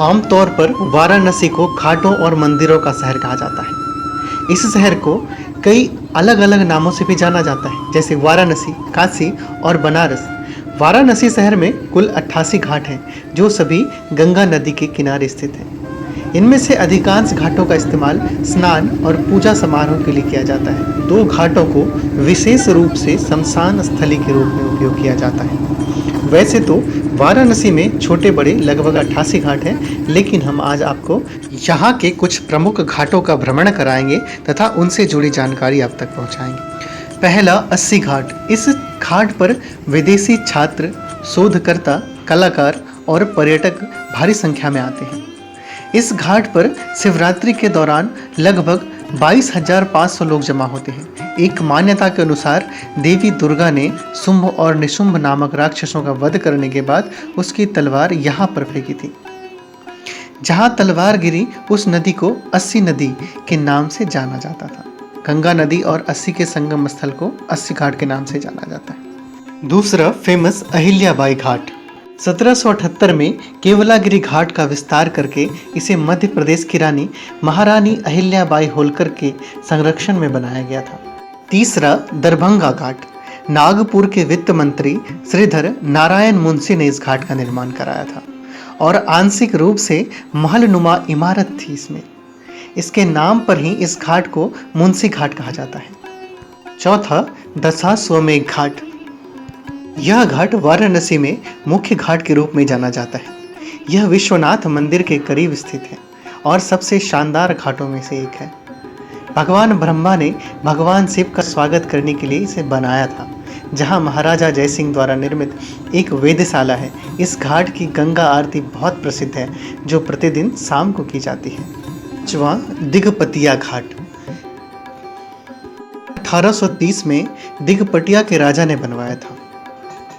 आमतौर पर वाराणसी को घाटों और मंदिरों का शहर कहा जाता है। इस शहर को कई अलग अलग नामों से भी जाना जाता है, जैसे वाराणसी, काशी और बनारस। वाराणसी शहर में कुल 88 घाट हैं, जो सभी गंगा नदी के किनारे स्थित हैं। इनमें से अधिकांश घाटों का इस्तेमाल स्नान और पूजा समारोह के लिए किया जाता है। दो घाटों को विशेष रूप से शमशान स्थली के रूप में उपयोग किया जाता है। वैसे तो वाराणसी में छोटे बड़े लगभग 88 घाट हैं, लेकिन हम आज आपको यहाँ के कुछ प्रमुख घाटों का भ्रमण कराएंगे तथा उनसे जुड़ी जानकारी आप तक पहुँचाएंगे। पहला 80 घाट। इस घाट पर विदेशी छात्र, शोधकर्ता, कलाकार और पर्यटक भारी संख्या में आते हैं। इस घाट पर शिवरात्रि के दौरान लगभग 22,500 लोग जमा होते हैं। एक मान्यता के अनुसार देवी दुर्गा ने शुंभ और निशुंभ नामक राक्षसों का वध करने के बाद उसकी तलवार यहाँ पर फेंकी थी। जहाँ तलवार गिरी उस नदी को 80 नदी के नाम से जाना जाता था। गंगा नदी और 80 के संगम स्थल को 80 घाट के नाम से जाना जाता है। दूसरा फेमस अहिल्याबाई घाट। 1778 में केवलागिरी घाट का विस्तार करके इसे मध्य प्रदेश की रानी महारानी अहिल्याबाई होलकर के संरक्षण में बनाया गया था। तीसरा दरभंगा घाट। नागपुर के वित्त मंत्री श्रीधर नारायण मुंशी ने इस घाट का निर्माण कराया था और आंशिक रूप से महलनुमा इमारत थी इसमें। इसके नाम पर ही इस घाट को मुंशी घाट कहा जाता है। चौथा दशाश्वमेध घाट। यह घाट वाराणसी में मुख्य घाट के रूप में जाना जाता है। यह विश्वनाथ मंदिर के करीब स्थित है और सबसे शानदार घाटों में से एक है। भगवान ब्रह्मा ने भगवान शिव का स्वागत करने के लिए इसे बनाया था। जहां महाराजा जयसिंह द्वारा निर्मित एक वेधशाला है। इस घाट की गंगा आरती बहुत प्रसिद्ध है, जो प्रतिदिन शाम को की जाती है। पांचवां दिगपतिया घाट। 1830 में दिगपटिया के राजा ने बनवाया था।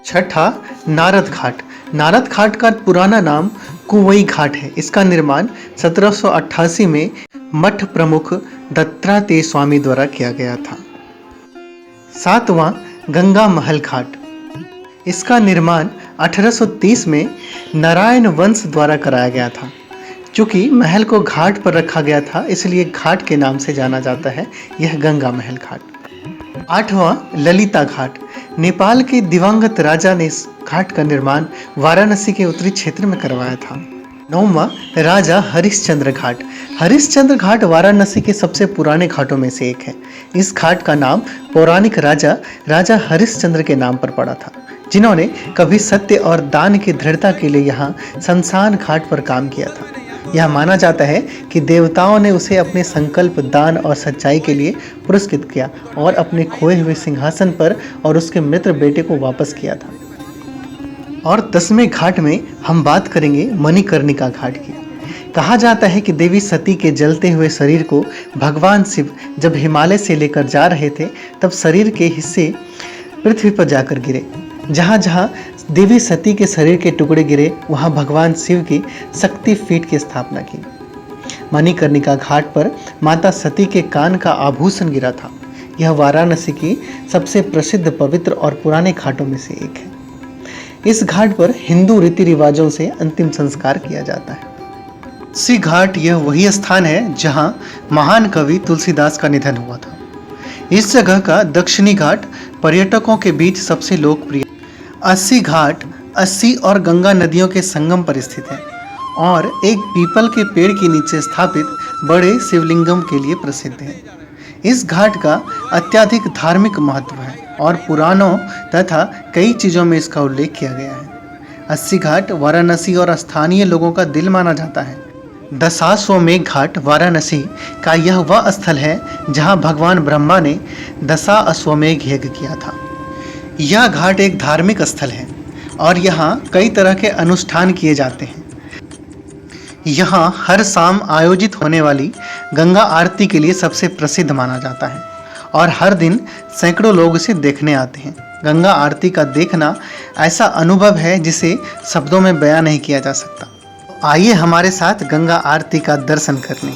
छठा नारद घाट। नारद घाट का पुराना नाम कुवई घाट है। इसका निर्माण 1788 में मठ प्रमुख दत्तात्रेय स्वामी द्वारा किया गया था। सातवां गंगा महल घाट। इसका निर्माण 1830 में नारायण वंश द्वारा कराया गया था। चूंकि महल को घाट पर रखा गया था, इसलिए घाट के नाम से जाना जाता है यह गंगा महल घाट। आठवां ललिता घाट। नेपाल के दिवंगत राजा ने इस घाट का निर्माण वाराणसी के उत्तरी क्षेत्र में करवाया था। नौवां राजा हरिश्चंद्र घाट। हरिश्चंद्र घाट वाराणसी के सबसे पुराने घाटों में से एक है। इस घाट का नाम पौराणिक राजा हरिश्चंद्र के नाम पर पड़ा था, जिन्होंने कभी सत्य और दान की दृढ़ता के लिए यहाँ शमशान घाट पर काम किया था। यह माना जाता है कि देवताओं ने उसे अपने संकल्प, दान और सच्चाई के लिए पुरस्कृत किया और अपने खोए हुए सिंहासन पर और उसके मित्र बेटे को वापस किया था। और 10वें घाट में हम बात करेंगे मणिकर्णिका घाट की। कहा जाता है कि देवी सती के जलते हुए शरीर को भगवान शिव जब हिमालय से लेकर जा रहे थे, तब शरीर के हिस्से पृथ्वी पर जाकर गिरे। जहाँ जहाँ देवी सती के शरीर के टुकड़े गिरे, वहाँ भगवान शिव की शक्ति पीठ की स्थापना की। मणिकर्णिका घाट पर माता सती के कान का आभूषण गिरा था। यह वाराणसी की सबसे प्रसिद्ध, पवित्र और पुराने घाटों में से एक है। इस घाट पर हिंदू रीति रिवाजों से अंतिम संस्कार किया जाता है। तुलसी घाट यह वही स्थान है जहाँ महान कवि तुलसीदास का निधन हुआ था। इस जगह का दक्षिणी घाट पर्यटकों के बीच सबसे लोकप्रिय। 80 घाट 80 और गंगा नदियों के संगम पर स्थित है और एक पीपल के पेड़ के नीचे स्थापित बड़े शिवलिंगम के लिए प्रसिद्ध है। इस घाट का अत्यधिक धार्मिक महत्व है और पुराणों तथा कई चीज़ों में इसका उल्लेख किया गया है। 80 घाट वाराणसी और स्थानीय लोगों का दिल माना जाता है। दशाश्वमेध घाट वाराणसी का यह वह स्थल है जहां भगवान ब्रह्मा ने दशा अश्वमेध यज्ञ किया था। यह घाट एक धार्मिक स्थल है और यहाँ कई तरह के अनुष्ठान किए जाते हैं। यहाँ हर शाम आयोजित होने वाली गंगा आरती के लिए सबसे प्रसिद्ध माना जाता है और हर दिन सैकड़ों लोग इसे देखने आते हैं। गंगा आरती का देखना ऐसा अनुभव है जिसे शब्दों में बयां नहीं किया जा सकता। आइए हमारे साथ गंगा आरती का दर्शन करने।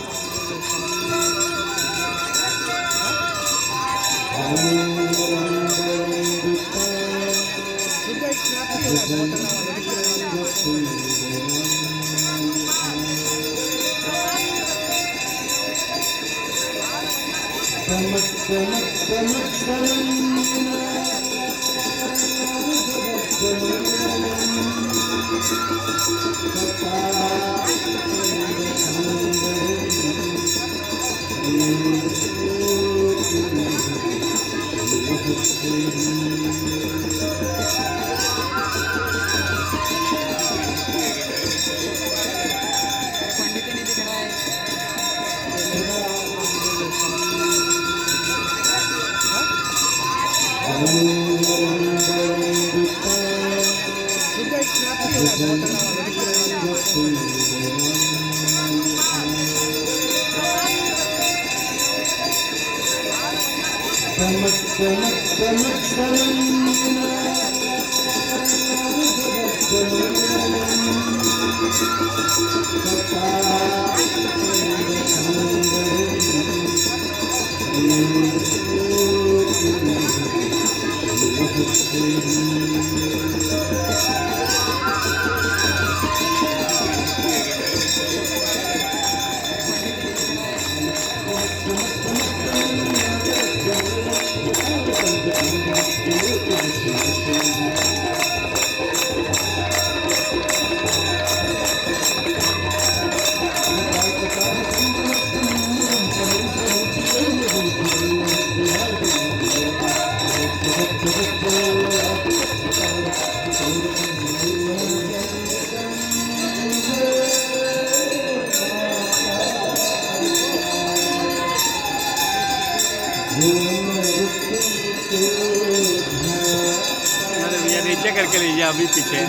अरे भैया नीचे करके लीजिए, अभी पीछे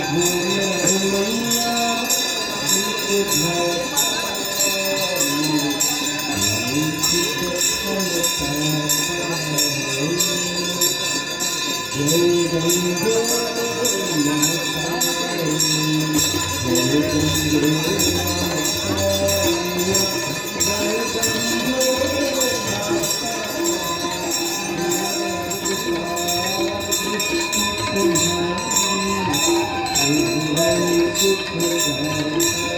Thank you.